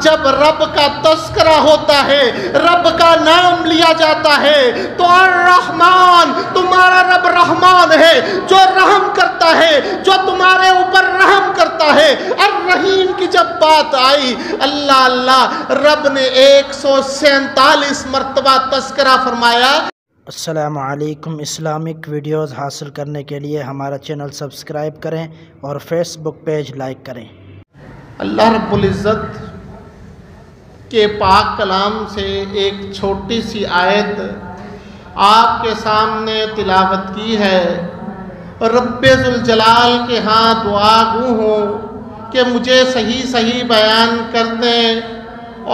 جب رب کا تذکرہ ہوتا ہے، رب کا نام لیا جاتا ہے تو الرحمن، تمہارا رب رحمان ہے جو رحم کرتا ہے، جو تمہارے اوپر رحم کرتا ہے۔ الرحیم کی جب بات آئی، اللہ اللہ رب نے 147 مرتبہ تذکرہ فرمایا۔ السلام علیکم۔ اسلامک ویڈیوز حاصل کرنے کے لیے ہمارا چینل سبسکرائب کریں اور فیس بک پیج لائک کریں۔ اللہ رب العزت کے پاک کلام سے ایک چھوٹی سی آیت آپ کے سامنے تلاوت کی ہے۔ رب ذوالجلال کے ہاں دعا گو ہوں کہ مجھے صحیح بیان کر دیں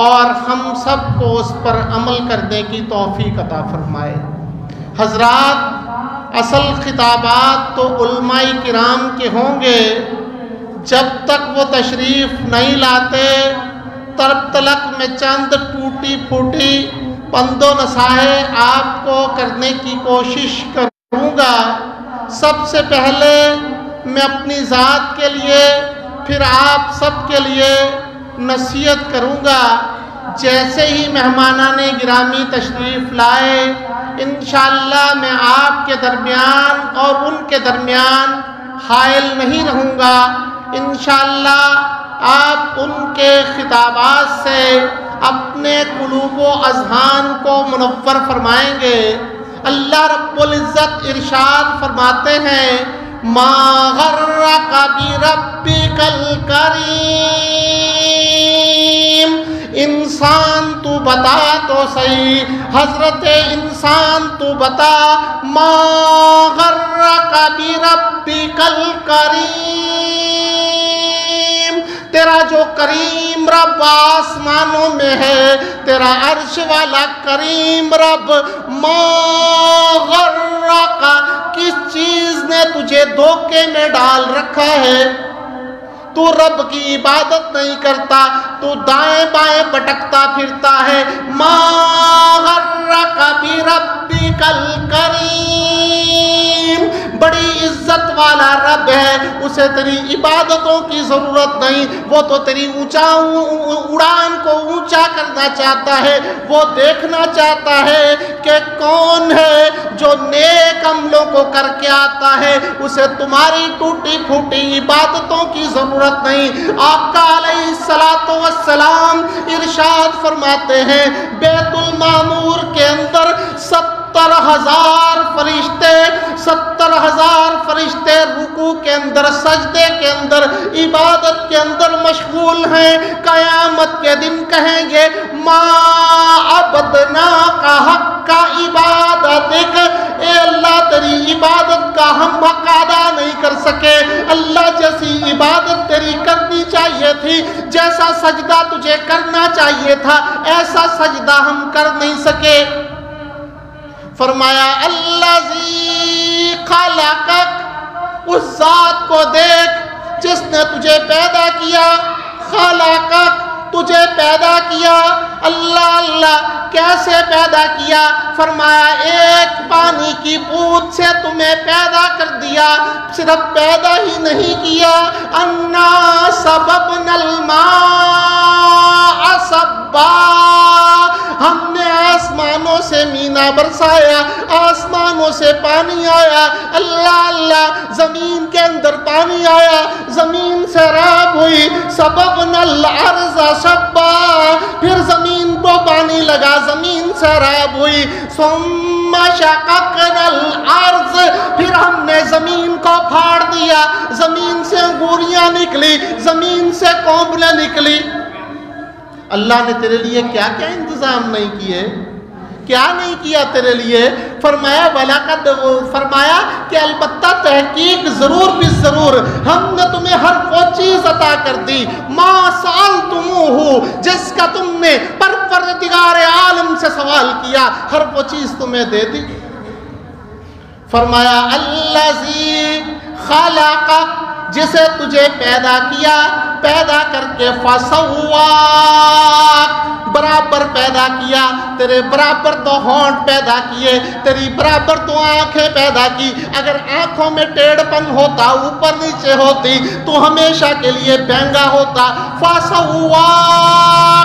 اور ہم سب کو اس پر عمل کرنے کی توفیق عطا فرمائے۔ حضرات، اصل خطابات تو علماء کرام کے ہوں گے، جب تک وہ تشریف نہیں لاتے تب تلک میں چند ٹوٹی پھوٹی پند و نصائح آپ کو کرنے کی کوشش کروں گا۔ سب سے پہلے میں اپنی ذات کے لیے، پھر آپ سب کے لیے نصیحت کروں گا۔ جیسے ہی مہمانان گرامی تشریف لائے، انشاءاللہ میں آپ کے درمیان اور ان کے درمیان حائل نہیں رہوں گا۔ انشاءاللہ آپ ان کے خطابات سے اپنے قلوب و اذہان کو منور فرمائیں گے۔ اللہ رب العزت ارشاد فرماتے ہیں، ما غرک بربک الکریم، انسان تو بتا تو صحیح، حضرت انسان تو بتا، ما غرک بربک الکریم، تیرا جو کریم رب آسمانوں میں ہے، تیرا عرش والا کریم رب، ما غرک، کس چیز نے تجھے دھوکے میں ڈال رکھا ہے؟ تو رب کی عبادت نہیں کرتا، تو دائیں بائیں بھٹکتا پھرتا ہے۔ ما غرک بربک الکریم، بڑی عزت والا رب ہے، اسے تیری عبادتوں کی ضرورت نہیں، وہ تو تیری اڑان کو اونچا کرنا چاہتا ہے۔ وہ دیکھنا چاہتا ہے کہ کون ہے جو نیک عملوں کو کر کے آتا ہے، اسے تمہاری ٹوٹی پھوٹی عبادتوں کی ضرورت نہیں۔ آقا علیہ السلام ارشاد فرماتے ہیں، بیت المعمور کے اندر 70,000 فرشتے، 70,000 فرشتے رکوع کے اندر، سجدے کے اندر، عبادت کے اندر مشغول ہیں۔ قیامت کے دن کہیں گے، ما عبدناک حق عبادتک، اے اللہ تیری عبادت کا ہم حق ادا نہیں کر سکے۔ اللہ جیسی عبادت تیری کرنی چاہیے تھی، جیسا سجدہ تجھے کرنا چاہیے تھا، ایسا سجدہ ہم کر نہیں سکے۔ فرمایا، الذی خلقک، اس ذات کو دیکھ جس نے تجھے پیدا کیا، خلقک، تجھے پیدا کیا۔ اللہ اللہ، کیسے پیدا کیا؟ فرمایا، ایک پانی کی بوند سے تمہیں پیدا کر دیا۔ صرف پیدا ہی نہیں کیا، انا سببنا الماء سبا، ہم نے آسمانوں سے مینا برسایا، آسمانوں سے پانی آیا۔ اللہ اللہ، زمین کے اندر پانی آیا، زمین سیراب ہوئی، سببنا الارض سبا، پھر زمین کو پانی لگا، زمین سیراب ہوئی، ثم شققنا الارض، پھر ہم نے زمین کو پھاڑ دیا، زمین سے انگوریاں نکلی، زمین سے کونبلیں نکلی۔ اللہ نے تیرے لیے کیا کیا انتظام نہیں کیے، کیا نہیں کیا تیرے لیے؟ فرمایا وَلَقَدْ، فرمایا کہ البتہ تحقیق ضرور بھی ضرور ہم نے تمہیں ہر وہ چیز عطا کر دی، ما سألتموہ، جس کا تم نے پروردگار عالم سے سوال کیا، ہر وہ چیز تمہیں دے دی۔ فرمایا الذی خلقک، جسے تجھے پیدا کیا، پیدا کر کے فسواک، برابر پیدا کیا، تیرے برابر تو ہونٹ پیدا کیے، تیری برابر تو آنکھیں پیدا کی۔ اگر آنکھوں میں ٹیڑھ پن ہوتا، اوپر نیچے ہوتی، تو ہمیشہ کے لیے بہنگا ہوتا۔ فسواک،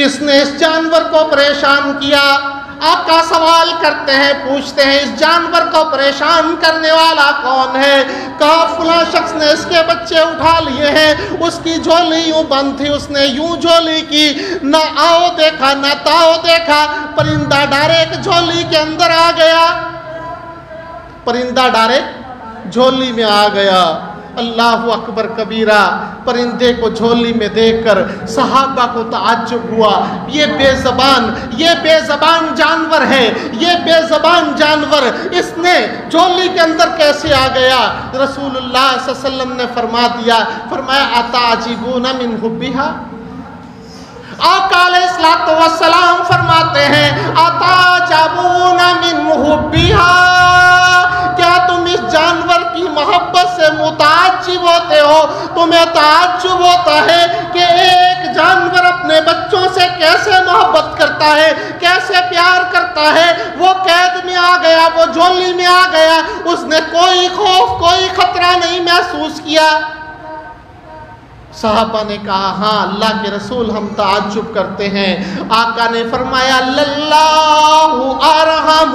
کس نے اس جانور کو پریشان کیا؟ آقا سوال کرتے ہیں، پوچھتے ہیں اس جانور کو پریشان کرنے والا کون ہے؟ کہا فلاں شخص نے اس کے بچے اٹھا لیے ہیں، اس کی جھولی یوں بند تھی، اس نے یوں جھولی کی، نہ آؤ دیکھا نہ تاؤ دیکھا، پرندہ ڈائریکٹ جھولی کے اندر آ گیا، پرندہ ڈائریکٹ جھولی میں آ گیا۔ اللہ اکبر کبیرہ۔ پرندے کو جھولی میں دیکھ کر صحابہ کو تعجب ہوا، یہ بے زبان جانور ہے، یہ بے زبان جانور اس نے جھولی کے اندر کیسے آ گیا؟ رسول اللہ صلی اللہ علیہ وسلم نے فرمایا اتعجبون من حبھا؟ آقا علیہ السلام فرماتے ہیں اتعجبون من حبھا؟ کیا تم اس جانور کی محبت سے متعجب ہوتے ہو؟ تمہیں تعجب ہوتا ہے کہ ایک جانور اپنے بچوں سے کیسے محبت کرتا ہے، کیسے پیار کرتا ہے؟ وہ قید میں آ گیا، وہ جھولی میں آ گیا، اس نے کوئی خوف کوئی خطرہ نہیں محسوس کیا۔ صحابہ نے کہا ہاں اللہ کے رسول ہم تعجب کرتے ہیں۔ آقا نے فرمایا اللہ ارحم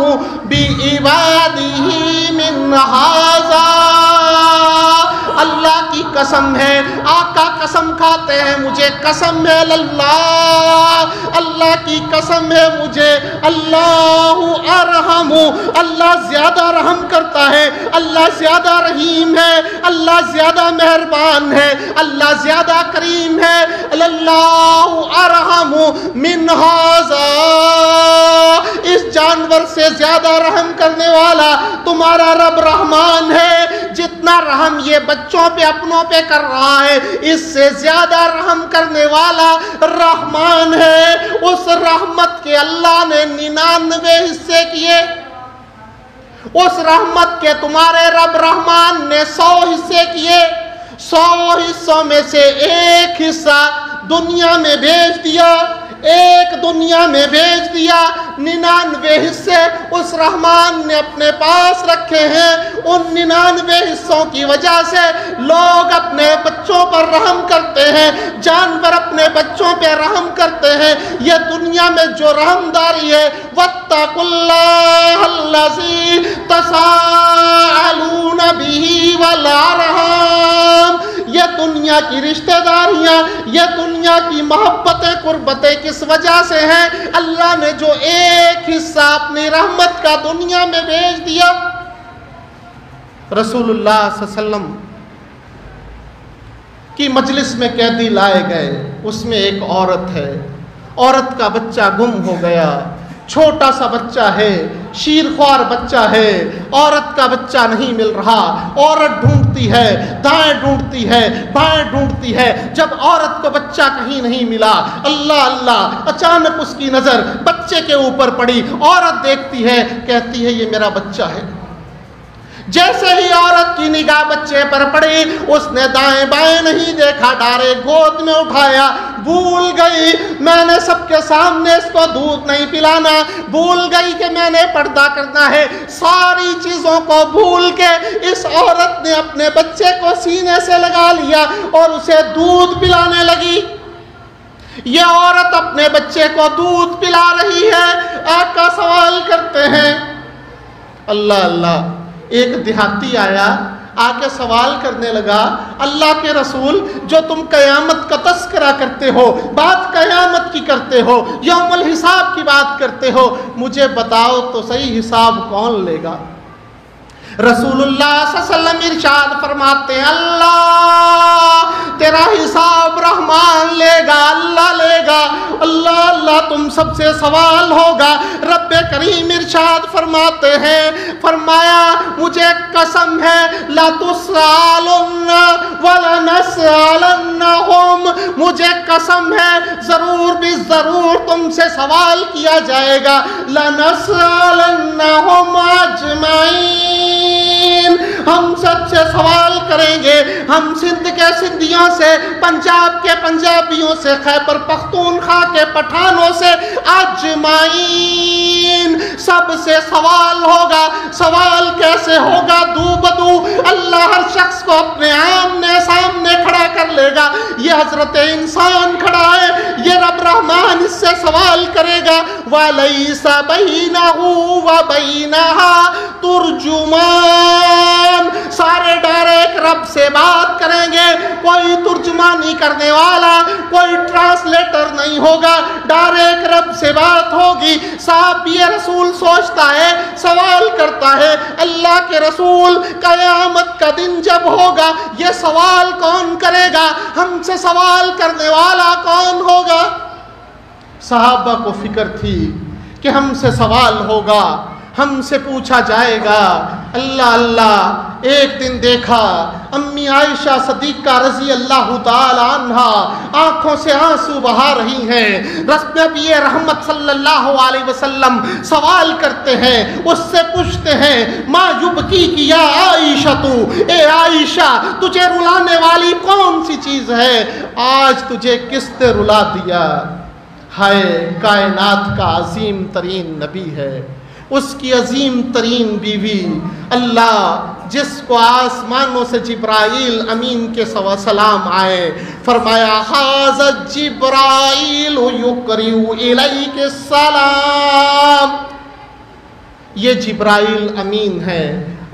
بعبادہ من ھذا، اللہ کی قسم ہے، آقا قسم کھاتے ہیں مجھے قسم ہے اللہ کی قسم ہے مجھے، اللہ ارحم، اللہ زیادہ رحم کرتا ہے، اللہ زیادہ رحیم ہے، اللہ زیادہ مہربان ہے، اللہ زیادہ کریم ہے۔ اللہ ارحم من ھذا، اس جانور سے زیادہ رحم کرنے والا تمہارا رب رحمان ہے۔ جتنا رحم یہ بچوں پہ اپنوں پہ کر رہا ہے، اس سے زیادہ رحم کرنے والا رحمان ہے۔ اس رحمت کے اللہ نے 99 حصے کیے، اس رحمت کے تمہارے رب رحمان نے 100 حصے کیے، 100 حصوں میں سے ایک حصہ دنیا میں بھیج دیا، ایک دنیا میں بھیج دیا، 99 حصے اس رحمان نے اپنے پاس رکھے ہیں۔ ان 99 حصوں کی وجہ سے لوگ اپنے بچوں پر رحم کرتے ہیں، جانور اپنے بچوں پہ رحم کرتے ہیں۔ یہ دنیا میں جو رحمداری ہے، واتقوا اللہ الذی تساءلون بہ والارحام، یہ دنیا کی رشتہ داریاں، یہ دنیا کی محبتیں قربتیں کس وجہ سے ہیں؟ اللہ نے جو ایک حصہ اپنی رحمت کا دنیا میں بھیج دیا۔ رسول اللہ صلی اللہ علیہ وسلم کی مجلس میں قیدی لائے گئے، اس میں ایک عورت ہے، عورت کا بچہ گم ہو گیا، چھوٹا سا بچہ ہے، شیرخوار بچہ ہے، عورت کا بچہ نہیں مل رہا، عورت ڈھونڈتی ہے، دائیں ڈھونڈتی ہے، بائیں ڈھونڈتی ہے، جب عورت کو بچہ کہیں نہیں ملا، اللہ اچانک اس کی نظر بچے کے اوپر پڑی، عورت دیکھتی ہے، کہتی ہے یہ میرا بچہ ہے۔ جیسے ہی عورت کی نگاہ بچے پر پڑی، اس نے دائیں بائیں نہیں دیکھا، ڈائریکٹ گود میں اٹھایا، بھول گئی میں نے سب کے سامنے اس کو دودھ نہیں پلانا، بھول گئی کہ میں نے پردہ کرنا ہے، ساری چیزوں کو بھول کے اس عورت نے اپنے بچے کو سینے سے لگا لیا اور اسے دودھ پلانے لگی۔ یہ عورت اپنے بچے کو دودھ پلا رہی ہے۔ آقا سوال کرتے ہیں، اللہ ایک دیہاتی آیا، آ کے سوال کرنے لگا، اللہ کے رسول جو تم قیامت کا تذکرہ کرتے ہو، بات قیامت کی کرتے ہو، یوم الحساب کی بات کرتے ہو، مجھے بتاؤ تو صحیح حساب کون لے گا؟ رسول اللہ صلی اللہ علیہ وسلم ارشاد فرماتے ہیں اللہ تیرا حساب رحمان لے گا، اللہ لے گا، اللہ تم سب سے سوال ہوگا۔ رب کریم ارشاد فرماتے ہیں، فرمایا مجھے قسم ہے لَتُسْأَلُنَّ وَلَنَسْأَلَنَّهُمْ، مجھے قسم ہے ضرور بھی ضرور تم سے سوال کیا جائے گا، لَنَسْأَلَنَّهُمْ أَجْمَعِينَ، ہم سب سے سوال کریں گے، ہم سندھ کے سندھیوں سے، پنجاب کے پنجابیوں سے، خیبر پختونخوا کے پٹھانوں سے، اجمعین سب سے سوال ہوگا۔ سوال کیسے ہوگا؟ دو بدو اللہ ہر شخص کو اپنے آمنے سامنے کھڑا کر لے گا۔ یہ حضرت انسان کھڑا ہے، یہ رب رحمان سے سوال کرے گا وَلَيْسَ بَيْنَهُ وَبَيْنَهَا تُرْجُمَانٌ، سارے ڈائریکٹ رب سے بات کریں گے، کوئی ترجمانی کرنے والا، کوئی ٹرانسلیٹر نہیں ہوگا، ڈائریکٹ رب سے بات ہوگی۔ صاحب یہ رسول سوچتا ہے، سوال کرتا ہے، اللہ کے رسول قیامت کا دن جب ہوگا یہ سوال کون کرے گا؟ ہم سے سوال کرنے والا کون ہوگا؟ صحابہ کو فکر تھی کہ ہم سے سوال ہوگا، ہم سے پوچھا جائے گا۔ اللہ اللہ، ایک دن دیکھا امی عائشہ صدیقہ رضی اللہ تعالی عنہا آنکھوں سے آنسو بہا رہی ہیں، نبی رحمت صلی اللہ علیہ وسلم سوال کرتے ہیں، اس سے پوچھتے ہیں ما یبکی کی یا عائشہ، تو اے عائشہ تجھے رلانے والی کون سی چیز ہے؟ آج تجھے کس نے رلا دیا؟ ہائے، کائنات کا عظیم ترین نبی ہے، اس کی عظیم ترین بیوی، اللہ جس کو آسمانوں سے جبرائیل امین کے سلام آئے، فرمایا ھذا جبرائیل یقرئ الیک السلام، یہ جبرائیل امین ہے،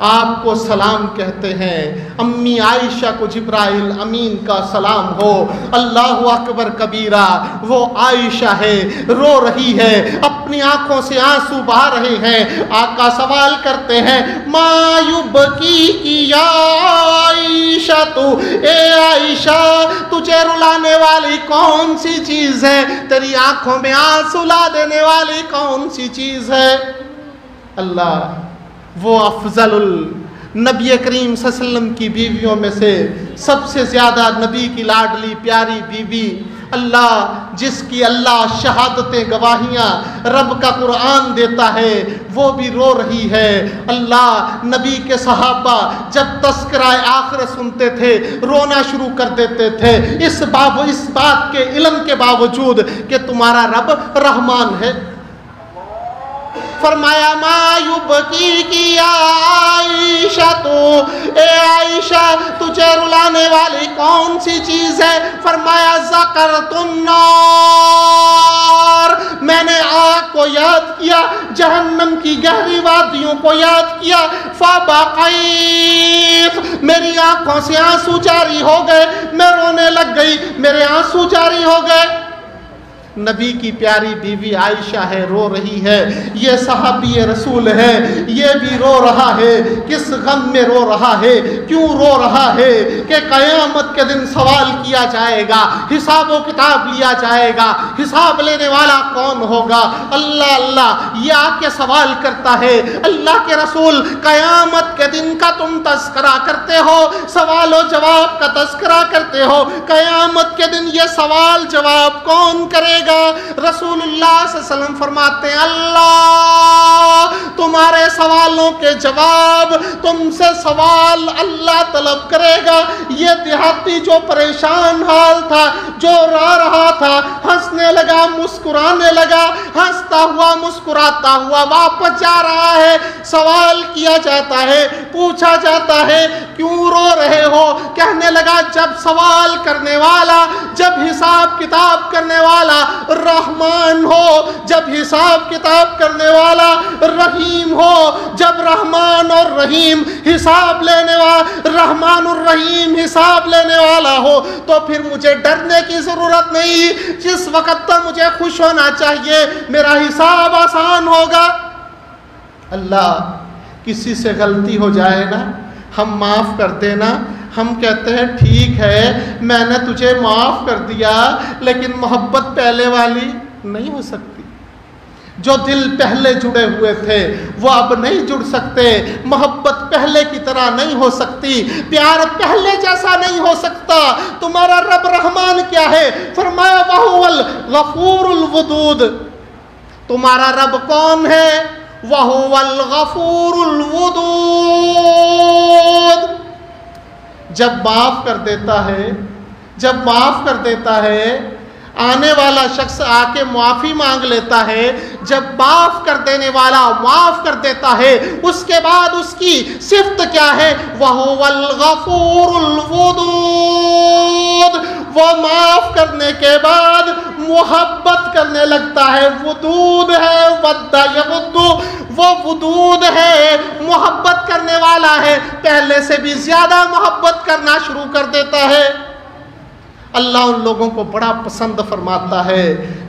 آپ کو سلام کہتے ہیں۔ امی عائشہ کو جبرائیل امین کا سلام ہو۔ اللہ اکبر کبیرہ، وہ عائشہ ہے، رو رہی ہے، اپنی آنکھوں سے آنسو بہا رہے ہیں۔ آقا سوال کرتے ہیں ما یبکی کی یا عائشہ، تو اے عائشہ تجھے رلانے والی کون سی چیز ہے؟ تیری آنکھوں میں آنسو لا دینے والی کون سی چیز ہے؟ اللہ وہ افضل النبی کریم صلی اللہ علیہ وسلم کی بیویوں میں سے سب سے زیادہ نبی کی لاڈلی پیاری بیوی، اللہ جس کی اللہ شہادتیں گواہیاں رب کا قرآن دیتا ہے، وہ بھی رو رہی ہے۔ اللہ نبی کے صحابہ جب تذکرہ آخرت سنتے تھے رونا شروع کر دیتے تھے، اس بات کے علم کے باوجود کہ تمہارا رب رحمان ہے۔ فرمایا ما یبکی کی یا عائشہ، تو اے عائشہ تجھے رلانے والی کون سی چیز ہے؟ فرمایا ذکرت النار، میں نے آگ کو یاد کیا، جہنم کی گہری وادیوں کو یاد کیا، فبقیت، میری آنکھوں سے آنسو جاری ہو گئے، میں رونے لگ گئی، میرے آنسو جاری ہو گئے۔ نبی کی پیاری بیوی عائشہ ہے، رو رہی ہے، یہ صحابی رسول ہے، یہ بھی رو رہا ہے۔ کس غم میں رو رہا ہے؟ کیوں رو رہا ہے؟ کہ قیامت کے دن سوال کیا جائے گا، حساب و کتاب لیا جائے گا، حساب لینے والا کون ہوگا؟ اللہ اللہ، یہ آ کے سوال کرتا ہے، اللہ کے رسول قیامت کے دن کا تم تذکرہ کرتے ہو، سوال و جواب کا تذکرہ کرتے ہو، قیامت کے دن یہ سوال جواب کون کرے گا؟ رسول اللہ صلی اللہ علیہ وسلم فرماتے ہیں اللہ تمہارے سوالوں کے جواب، تم سے سوال اللہ طلب کرے گا۔ یہ دیہاتی جو پریشان حال تھا، جو رو رہا تھا، ہنسنے لگا، مسکرانے لگا، ہنستا ہوا مسکراتا ہوا واپس جا رہا ہے۔ سوال کیا جاتا ہے، پوچھا جاتا ہے کیوں رو رہے ہو؟ کہنے لگا جب سوال کرنے والا، جب حساب کتاب کرنے والا رحمان ہو، جب حساب کتاب کرنے والا رحیم ہو، جب رحمان اور رحیم حساب لینے والا، رحمان الرحیم حساب لینے والا ہو، تو پھر مجھے ڈرنے کی ضرورت نہیں، جس وقت تو مجھے خوش ہونا چاہیے، میرا حساب آسان ہوگا۔ اللہ کسی سے غلطی ہو جائے نا، ہم معاف کر دینا، ہم کہتے ہیں ٹھیک ہے میں نے تجھے معاف کر دیا، لیکن محبت پہلے والی نہیں ہو سکتی۔ جو دل پہلے جڑے ہوئے تھے وہ اب نہیں جڑ سکتے، محبت پہلے کی طرح نہیں ہو سکتی، پیار پہلے جیسا نہیں ہو سکتا۔ تمہارا رب رحمان کیا ہے؟ فرمایا وَهُوَ الْغَفُورُ الْوَدُودُ، تمہارا رب کون ہے؟ وَهُوَ الْغَفُورُ الْوَدُودُ، جب معاف کر دیتا ہے، جب معاف کر دیتا ہے، آنے والا شخص آ کے معافی مانگ لیتا ہے، جب معاف کر دینے والا معاف کر دیتا ہے، اس کے بعد اس کی صفت کیا ہے؟ وَهُوَ الْغَفُورُ الْوَدُودُ، وہ معاف کرنے کے بعد محبت کرنے لگتا ہے. ودود ہے, ود یود, وہ ودود ہے, محبت کرنے والا ہے, پہلے سے بھی زیادہ محبت کرنا شروع کر دیتا ہے. اللہ ان لوگوں کو بڑا پسند فرماتا ہے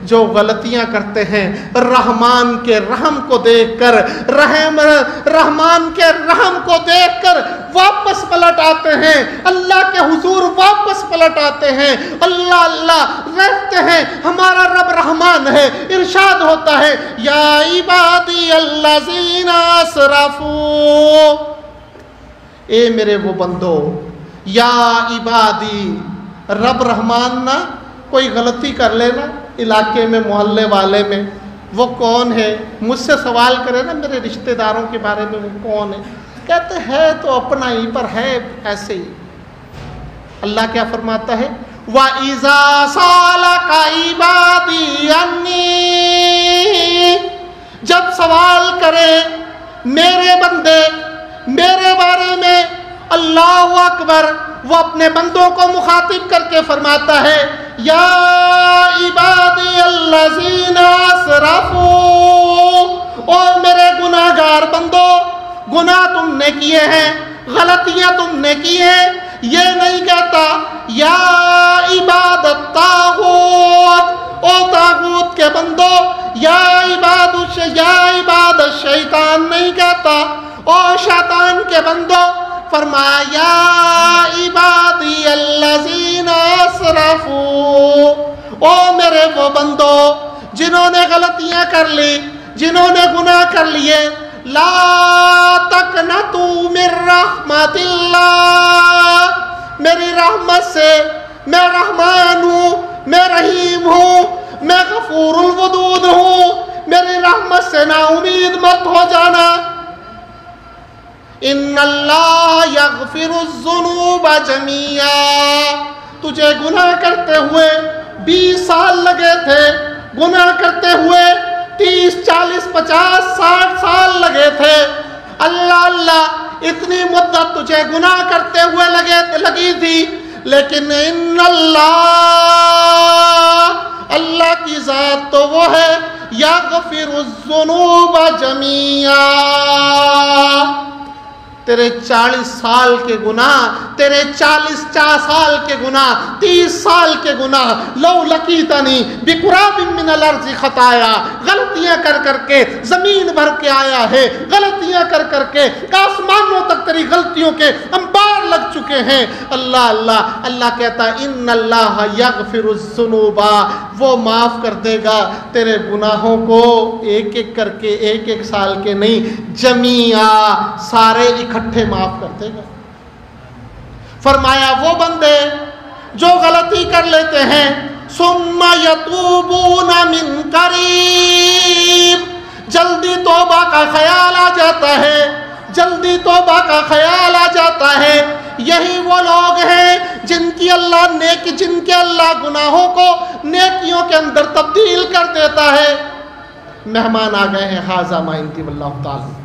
جو غلطیاں کرتے ہیں, رحمان کے رحم کو دیکھ کر, رحمان کے رحم کو دیکھ کر واپس پلٹ آتے ہیں, اللہ کے حضور واپس پلٹ آتے ہیں, اللہ اللہ رہتے ہیں. ہمارا رب رحمان ہے. ارشاد ہوتا ہے یا عبادی الذین اسرفوا, اے میرے وہ بندو, یا عبادی, رب رحمان نا کوئی غلطی کر لے نا علاقے میں, محلے والے میں, وہ کون ہے؟ مجھ سے سوال کرے نا میرے رشتہ داروں کے بارے میں, وہ کون ہے؟ کہتے ہیں تو اپنا ہی پر ہے ایسے ہی. اللہ کیا فرماتا ہے؟ وَإِذَا سَأَلَكَ عِبَادِي عَنِّي, جب سوال کرے میرے بندے میرے بارے میں, اللہ اکبر, وہ اپنے بندوں کو مخاطب کر کے فرماتا ہے یا عبادی الذین اسرفوا, اور میرے گناہ گار بندو, گناہ تم نے کیے ہیں, غلطیاں تم نے کی ہیں. یہ نہیں کہتا یا عباد الطاغوت, او طاغوت کے بندو, یا عباد الشیطان نہیں کہتا, او شیطان کے بندو. فرمایا یا عبادی الذین اسرفوا, او میرے وہ بندو جنہوں نے غلطیاں کر لی, جنہوں نے گناہ کر لیے, لا تقنطوا من رحمت اللہ, میری رحمت سے, میں رحمان ہوں, میں رحیم ہوں, میں غفور الودود ہوں, میری رحمت سے نا امید مت ہو جانا. ان اللہ یغفر الذنوب جميعا, تجھے گناہ کرتے ہوئے 20 سال لگے تھے, گناہ کرتے ہوئے 30, 40, 50, 60 سال لگے تھے. اللہ اللہ اتنی مدت تجھے گناہ کرتے ہوئے لگی تھی, لیکن ان اللہ کی ذات تو وہ ہے یغفر الذنوب جميعا. تیرے 40 سال کے گناہ, تیرے 40 سال کے گناہ, 30 سال کے گناہ, لو لقیتنی بقراب من الارض خطایا, غلطیاں کر کر کے زمین بھر کے آیا ہے, غلطیاں کر کر کے آسمانوں تک تیری غلطیوں کے انبار لگ چکے ہیں. اللہ اللہ, اللہ کہتا ہے ان اللہ یغفر الذنوب, وہ معاف کر دے گا تیرے گناہوں کو ایک ایک کر کے, ایک ایک سال کے نہیں, جمیعا, سارے اکٹھے معاف کر دے گا. فرمایا وہ بندے جو غلطی کر لیتے ہیں, ثم یتوبون من قریب, جلدی توبہ کا خیال آ جاتا ہے, جلدی توبہ کا خیال آ جاتا ہے, یہی وہ لوگ ہیں جن کے اللہ گناہوں کو نیکیوں کے اندر تبدیل کر دیتا ہے. مہمان آ گئے ہیں, حاضہ ما عندی واللہ تعالی.